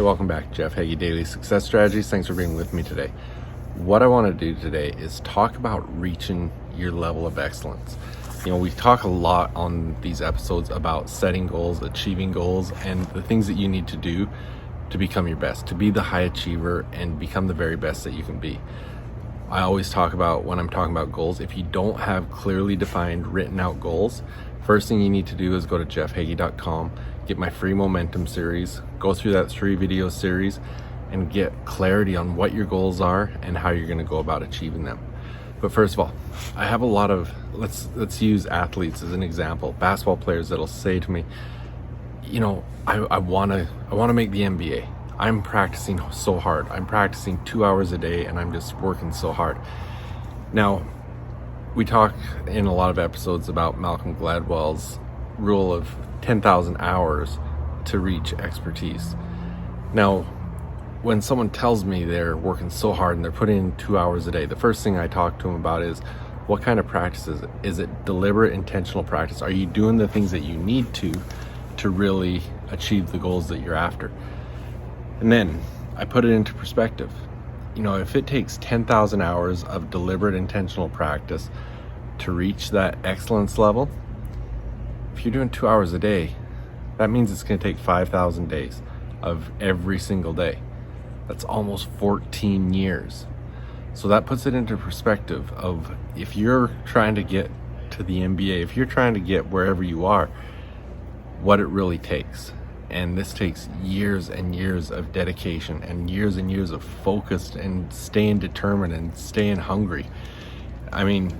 welcome back. Jeff Heggie, Daily Success Strategies. Thanks for being with me today. What I want to do today is talk about reaching your level of excellence. We talk a lot on these episodes about setting goals, achieving goals, and the things that you need to do to become your best, to be the high achiever and become the very best that you can be. I always talk about, when I'm talking about goals, if you don't have clearly defined, written out goals, first thing you need to do is go to jeffheggie.com, get my free momentum series, go through that 3-video series and get clarity on what your goals are and how you're going to go about achieving them. But first of all, I have a lot of, let's use athletes as an example, basketball players that'll say to me, I want to make the NBA. I'm practicing so hard. I'm practicing 2 hours a day and I'm just working so hard. Now, we talk in a lot of episodes about Malcolm Gladwell's rule of 10,000 hours to reach expertise. Now, when someone tells me they're working so hard and they're putting in 2 hours a day, the first thing I talk to them about is, what kind of practice is it? Is it deliberate, intentional practice? Are you doing the things that you need to really achieve the goals that you're after? And then I put it into perspective. If it takes 10,000 hours of deliberate, intentional practice to reach that excellence level, if you're doing 2 hours a day, that means it's going to take 5,000 days of every single day. That's almost 14 years. So that puts it into perspective of, if you're trying to get to the NBA, if you're trying to get wherever you are, what it really takes. And this takes years and years of dedication and years of focus and staying determined and staying hungry. I mean,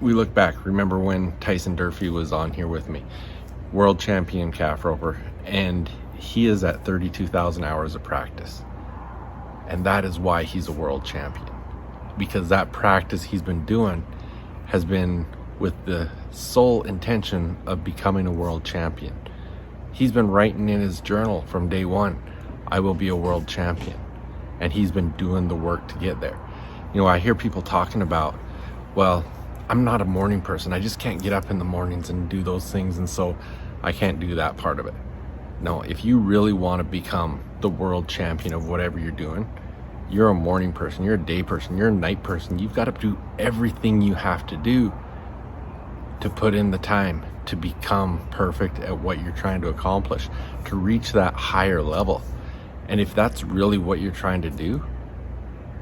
we look back, remember when Tyson Durfee was on here with me, world champion calf roper, and he is at 32,000 hours of practice. And that is why he's a world champion, because that practice he's been doing has been with the sole intention of becoming a world champion. He's been writing in his journal from day one, I will be a world champion. And he's been doing the work to get there. I hear people talking about, well, I'm not a morning person. I just can't get up in the mornings and do those things, and so I can't do that part of it. No, if you really want to become the world champion of whatever you're doing, you're a morning person, you're a day person, you're a night person. You've got to do everything you have to do to put in the time to become perfect at what you're trying to accomplish, to reach that higher level. And if that's really what you're trying to do,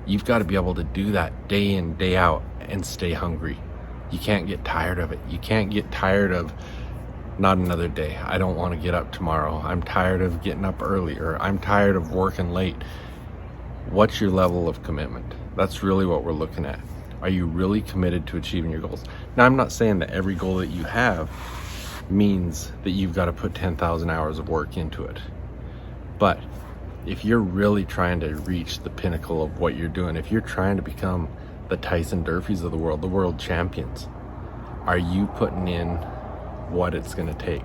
you've got to be able to do that day in, day out, and stay hungry. You can't get tired of it. You can't get tired of, not another day. I don't want to get up tomorrow. I'm tired of getting up early, or I'm tired of working late. What's your level of commitment? That's really what we're looking at. Are you really committed to achieving your goals? Now, I'm not saying that every goal that you have means that you've got to put 10,000 hours of work into it. But if you're really trying to reach the pinnacle of what you're doing, if you're trying to become the Tyson Durfees of the world champions, are you putting in what it's going to take?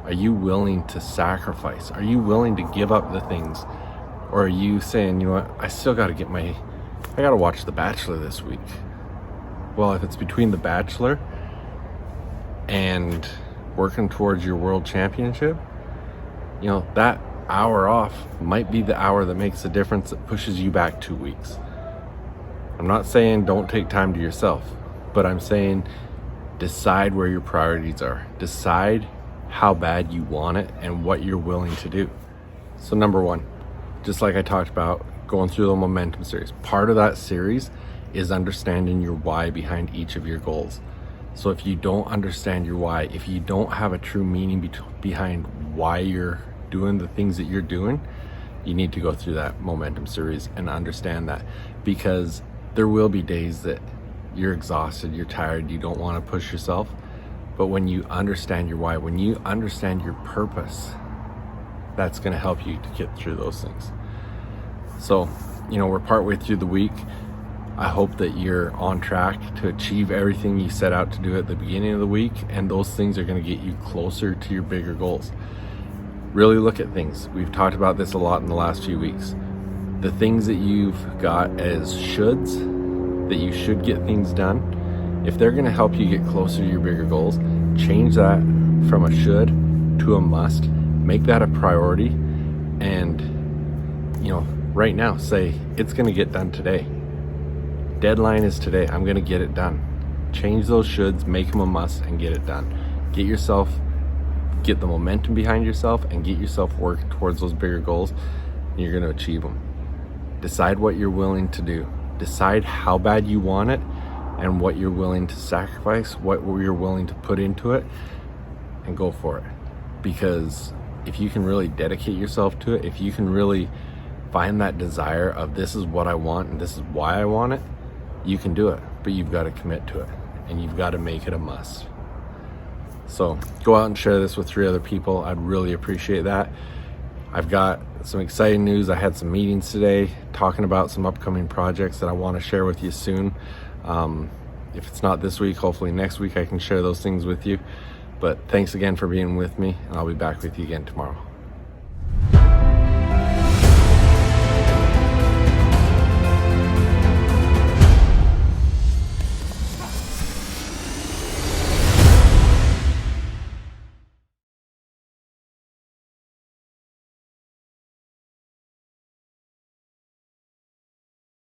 Are you willing to sacrifice? Are you willing to give up the things? Or are you saying, I still got to I got to watch The Bachelor this week. Well, if it's between The Bachelor and working towards your world championship, that hour off might be the hour that makes the difference, that pushes you back 2 weeks. I'm not saying don't take time to yourself, but I'm saying decide where your priorities are. Decide how bad you want it and what you're willing to do. So number one, just like I talked about, going through the momentum series, part of that series is understanding your why behind each of your goals. So if you don't understand your why, if you don't have a true meaning behind why you're doing the things that you're doing, you need to go through that momentum series and understand that, because there will be days that you're exhausted, you're tired, you don't want to push yourself. But when you understand your why, when you understand your purpose, that's going to help you to get through those things. So, we're partway through the week. I hope that you're on track to achieve everything you set out to do at the beginning of the week, and those things are going to get you closer to your bigger goals. Really look at things. We've talked about this a lot in the last few weeks. The things that you've got as shoulds, that you should get things done, if they're going to help you get closer to your bigger goals, change that from a should to a must. Make that a priority, and right now, say it's going to get done today. Deadline is today. I'm going to get it done. Change those shoulds, make them a must, and get it done. Get the momentum behind yourself and get yourself working towards those bigger goals, and you're going to achieve them. Decide what you're willing to do. Decide how bad you want it and what you're willing to sacrifice, what you're willing to put into it, and go for it. Because if you can really dedicate yourself to it, if you can really find that desire of this is what I want and this is why I want it, you can do it. But you've got to commit to it and you've got to make it a must. So go out and share this with 3 other people. I'd really appreciate that. I've got some exciting news. I had some meetings today talking about some upcoming projects that I want to share with you soon. If it's not this week, hopefully next week I can share those things with you. But thanks again for being with me, and I'll be back with you again tomorrow.